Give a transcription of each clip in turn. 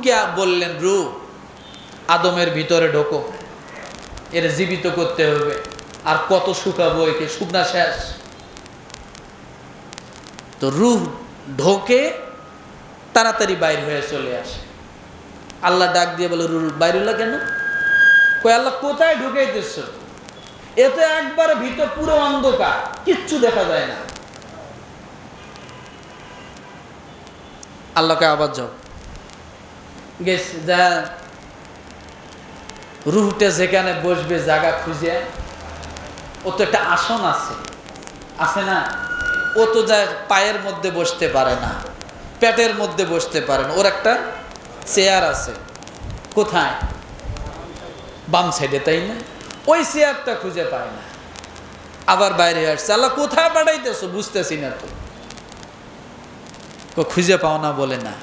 রুহকে বললেন, রুহ আদমের ভিতরে ঢোকো, এর জীবিত করতে হবে। আর কত শুকাবো একে, শুকনা শেষ। তো রুহ ঢোকে, তাড়াতাড়ি বাইর হয়ে চলে আসে। আল্লাহ ডাক দিয়ে বলে, রুহ বাইর হলো কেন? কই আল্লাহ কোথায় ঢুকাইতেছ? এতে একবার ভিতর পুরো অন্ধকার, কিচ্ছু দেখা যায় না। আল্লাহকে আবার যাও, গেছে যা রুহটা যেখানে বসবে জায়গা খুঁজে, ও তো একটা আসন আছে, আছে না? ও তো যা পায়ের মধ্যে বসতে পারে না, পেটের মধ্যে বসতে পারে না, ওর একটা চেয়ার আছে। কোথায়? বাম সাইডে, তাই না? ওই চেয়ারটা খুঁজে পায় না, আবার বাইরে আসছে। আল্লাহ কোথায় পাঠাইতেছো? বুঝতেছি না তো। খুঁজে পাও না বলে না।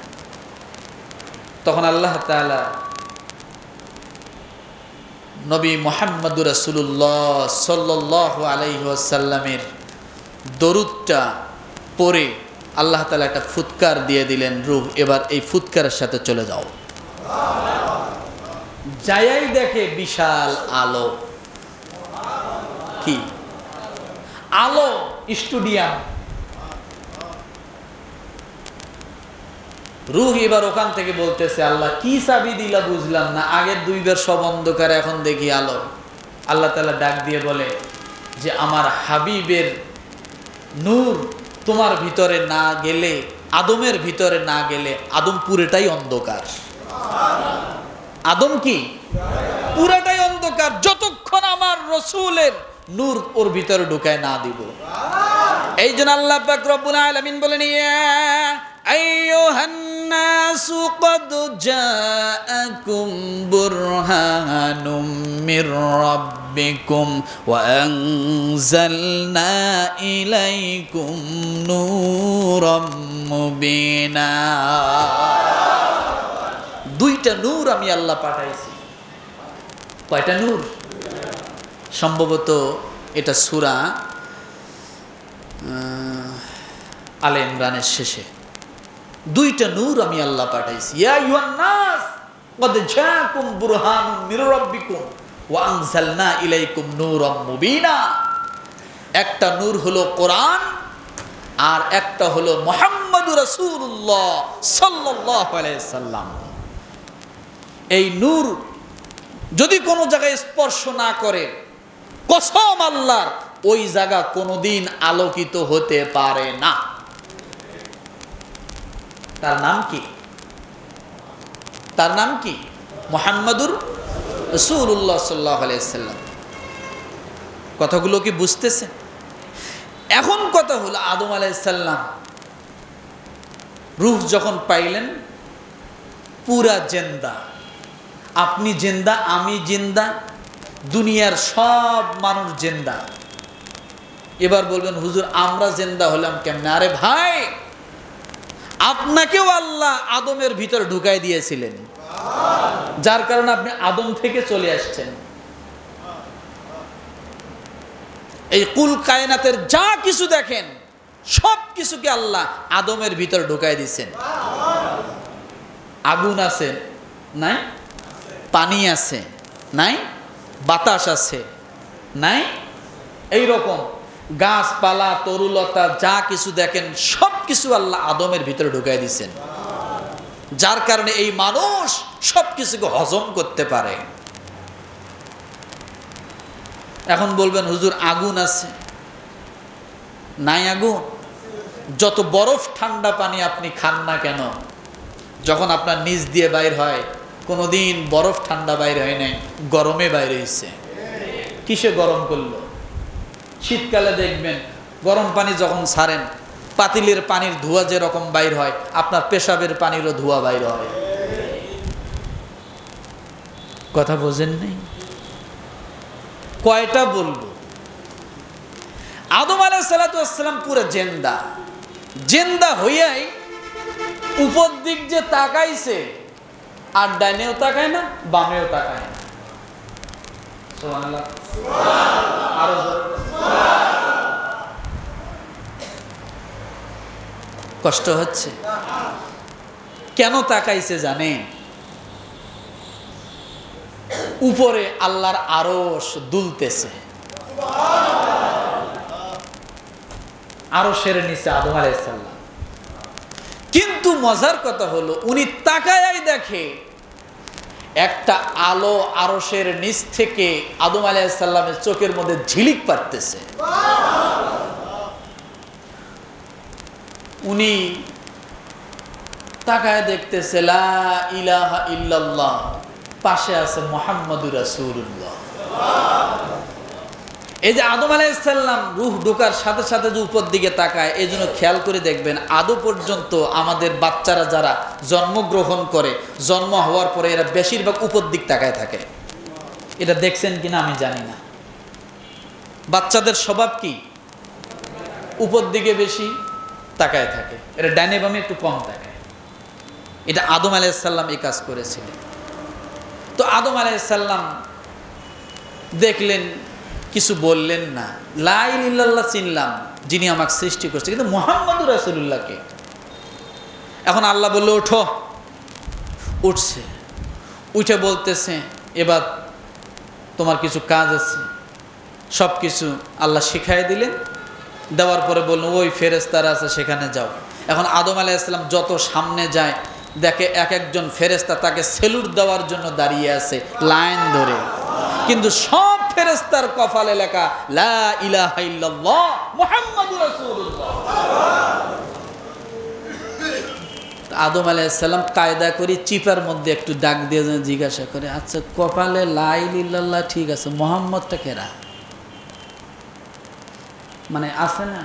তখন আল্লাহ তাআলা নবী মুহাম্মদুর রাসূলুল্লাহ সাল্লাল্লাহু আলাইহি ওয়াসাল্লামের দরুদটা পড়ে আল্লাহ তাআলা একটা ফুৎকার দিয়ে দিলেন, রূহ এবার এই ফুৎকারের সাথে চলে যাও। যায়াই দেখে বিশাল আলো। কি আলো? স্টুডিয়াম। রূহ এবার ওখান থেকে বলতেছে, আল্লাহ কি চাবি দিলা বুঝলাম না, আগের দুইবার সব অন্ধকার, এখন দেখি আলো। আল্লাহ তাআলা ডাক দিয়ে বলে যে আমার হাবিবের নূর তোমার ভিতরে না গেলে, আদমের ভিতরে না গেলে, আদম পুরোটাই অন্ধকার। আদম কি পুরাটাই অন্ধকার, যতক্ষণ আমার রসুলের নূর ওর ভিতরে ঢুকায় না দিব। এই জন্য আল্লাহ পাক রব্বুল আলামিন বলেন, ইয়া আইয়ুহান নাসু ক্বাদ জাআকুম বুরহানুম মির রাব্বিকুম ওয়া আনজালনা ইলাইকুম নূরাম মুবিনা। দুইটা নূর আমি আল্লাহ পাঠাইছি। কয়টা নূর? সম্ভবত এটা সূরা আলে ইমরানের শেষে। দুইটা নূর আমি আল্লাহ পাঠাইছি। ইয়া আইয়ুহান নাস ক্বাদ জাআকুম বুরহানুম মির রাব্বিকুম ওয়া আনজালনা ইলাইকুম নূরাম মুবিনা। একটা নূর হলো কোরআন, আর একটা হলো মুহাম্মদুর রাসূলুল্লাহ সাল্লাল্লাহু আলাইহি সাল্লাম। এই নূর যদি কোনো জায়গায় স্পর্শ না করে, কসম আল্লাহর, ওই জায়গা কোনোদিন আলোকিত হতে পারে না। তার নাম কি? তার নাম কি? মুহাম্মদুর রাসূলুল্লাহ সাল্লাল্লাহু আলাইহি সাল্লাম। কথাগুলো কি বুঝতেছেন? এখন কথা হলো, আদম আলাইহিস সালাম রূহ যখন পাইলেন, পুরা জিন্দা। আপনি জিন্দা, আমি জিন্দা, দুনিয়ার সব মানুষ জিন্দা। এবার বলবেন, হুজুর আমরা জিন্দা হলাম কেমনে? আরে ভাই, আপনাকেও আল্লাহ আদমের ভিতরে ঢুকাই দিয়েছিলেন, যার কারণে আপনি আদম থেকে চলে আসছেন। এই কুল কায়নাতের যা কিছু দেখেন, সব কিছুকে আল্লাহ আদমের ভিতরে ঢুকাই দিয়েছেন। আগুন আছে নাই? পানি আছে নাই? বাতাস আছে নাই? এই রকম গাছপালা, তরুলতা যা কিছু দেখেন, সব কিছু আল্লাহ আদমের ভিতরে ঢুকাই দিয়েছেন, যার কারণে এই মানুষ সব কিছুকে হজম করতে পারে। এখন বলবেন, হুজুর আগুন আছে নাই? আগুন। যত বরফ ঠান্ডা পানি আপনি খান না কেন, যখন আপনার নিচ দিয়ে বাইর হয়, কোনোদিন বরফ ঠান্ডা বাইর হয় নাই, গরমে বাইর হয়েছে। কিসে গরম করলো? শীতকালে দেখবেন গরম পানি যখন ছাড়েন, পাতিলের পানির ধোঁয়া যেরকম বাইর হয়, আপনার পেশাবের পানিরও ধোঁয়া বাইর হয়। কথা বোঝেন নাই? কয়টা বলবো? আদম আলাইহিস সালাতু ওয়াস সালাম পুরো জিন্দা। জিন্দা হইয়াই উপর দিক যে তাকাইছে, আর ডাইনেও তাকায় না, বামেও তাকায় না। সুবহানাল্লাহ, সুবহানাল্লাহ। আরো কষ্ট হচ্ছে। কেন তাকাইছে জানেন? উপরে আল্লাহর আরশ দুলতেছে, আরশের নিচে আদম আলাইহিস সালাম। কিন্তু মজার কথা হলো উনি তাকায়াই দেখে একটা আলো আরশের নিচ থেকে আদম আলাইহিস সালামের চোখের মধ্যে ঝিলিক পাড়তেছে। উনি তাকায় দেখতেছে লা ইলাহা ইল্লাল্লাহ, পাশে আছে মুহাম্মাদুর রাসূলুল্লাহ। এই যে আদম আলাইহিস সালাম রূহ ঢোকার সাথে সাথে যে উপর দিকে তাকায়, এই জন্য খেয়াল করে দেখবেন আদৌ পর্যন্ত আমাদের বাচ্চারা যারা জন্মগ্রহণ করে, জন্ম হওয়ার পরে এরা বেশিরভাগ উপর দিক তাকায় থাকে। এটা দেখছেন কিনা আমি জানি না, বাচ্চাদের স্বভাব কি উপর দিকে বেশি তাকায় থাকে, এরা ডাইনে বামে একটু কম তাকায়। এটা আদম আলাইহিস সালাম এই কাজ করেছিলেন। তো আদম আলাইহিস সালাম দেখলেন, কিছু বললেন না। লা ইলাহা ইল্লাল্লাহ চিনলাম, যিনি আমাকে সৃষ্টি করছে, কিন্তু মুহাম্মাদুর রাসূলুল্লাহকে। এখন আল্লাহ বলল ওঠো, উঠছে। উঠে বলতেছে এবার তোমার কিছু কাজ আছে। সব কিছু আল্লাহ শিখাই দিলেন, দেওয়ার পরে বললেন ওই ফেরেশতারা আছে সেখানে যাও। এখন আদম আলাইহিস সালাম যত সামনে যায় দেখে এক একজন ফেরেশতা তাকে সেলুট দেওয়ার জন্য দাঁড়িয়ে আছে লাইন ধরে, কিন্তু সব ফেরেশতার কপালে লেখা লা ইলাহা ইল্লাল্লাহ মুহাম্মাদুর রাসূলুল্লাহ। আদম আলাইহিস সালাম কায়দা করে চিপার মধ্যে একটু দাগ দিয়ে জিজ্ঞাসা করে, আচ্ছা কপালে লা ইলাহা ইল্লাল্লাহ ঠিক আছে, মুহাম্মদটা কেরা? মানে আছে না,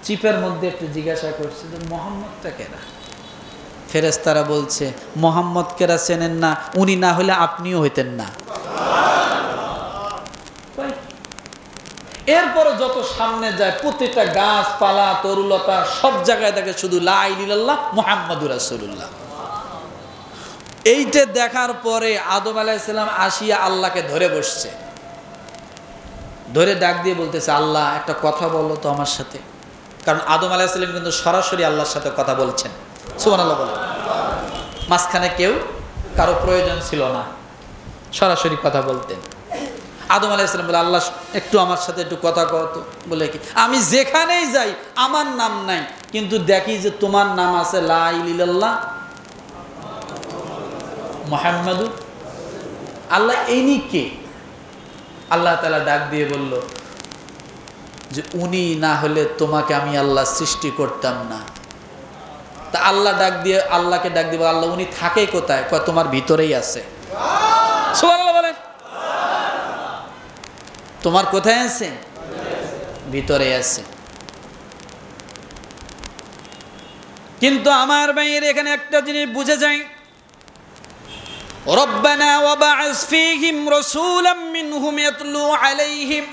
চিপার মধ্যে একটু জিজ্ঞাসা করছে যে মুহাম্মদটা কেরা? ফেরেশতারা বলছে মুহাম্মদ কেরা চেনেন না, উনি না হলে আপনিও হইতেন না। এরপরে যত সামনে যায় প্রত্যেকটা গাছপালা তরুলতা সব জায়গায় দেখে শুধু লা ইলাহা ইল্লাল্লাহ মুহাম্মাদুর রাসূলুল্লাহ। এইটা দেখার পরে আদম আলাইহিস সালাম আসিয়া আল্লাহকে ধরে বসছে, ধরে ডাক দিয়ে বলতেছে আল্লাহ একটা কথা বলো তো আমার সাথে। কারণ আদম আলাইহিস সালাম কিন্তু সরাসরি আল্লাহর সাথে কথা বলছেন, সুবহানাল্লাহ বলেন। মাঝখানে কেউ কারো প্রয়োজন ছিল না, সরাসরি কথা বলতেন। আদম আলাইহিস সালাম বলে আল্লাহ একটু আমার সাথে একটু কথা কত। বলে কি আমি যেখানেই যাই আমার নাম নাই, কিন্তু দেখি যে তোমার নাম আছে লা ইলাহা ইল্লাল্লাহ মুহাম্মাদুর। আল্লাহ ইনি কে? আল্লাহ তাআলা ডাক দিয়ে বলল যে উনি না হলে তোমাকে আমি আল্লাহ সৃষ্টি করতাম না। তা আল্লাহ ডাক দিয়ে আল্লাহকে ডাক দিব, আল্লাহ উনি থাকে কোথায়? কয় তোমার ভিতরেই আছে। সুবহানাল্লাহ বলেন। তোমার কোথায় আছে? ভিতরে আছে। কিন্তু আমার ভাইয়ের এখানে একটা জিনিস বুঝে যায়, রব্বানা ওয়াবআস ফীহিম রাসূলাম মিনহুম ইয়াতলু আলাইহিম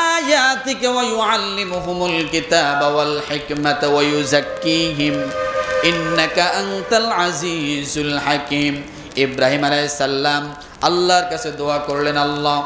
আয়াতিকা ওয়া ইউআল্লিমুহুমুল কিতাবা ওয়াল হিকমাতা ওয়া ইউযাক্কিহিম ইন্নাকা আনতাল আজিজুল হাকীম। ইব্রাহিম আলাইহিস সালাম আল্লাহর কাছে দোয়া করলেন, আল্লাহ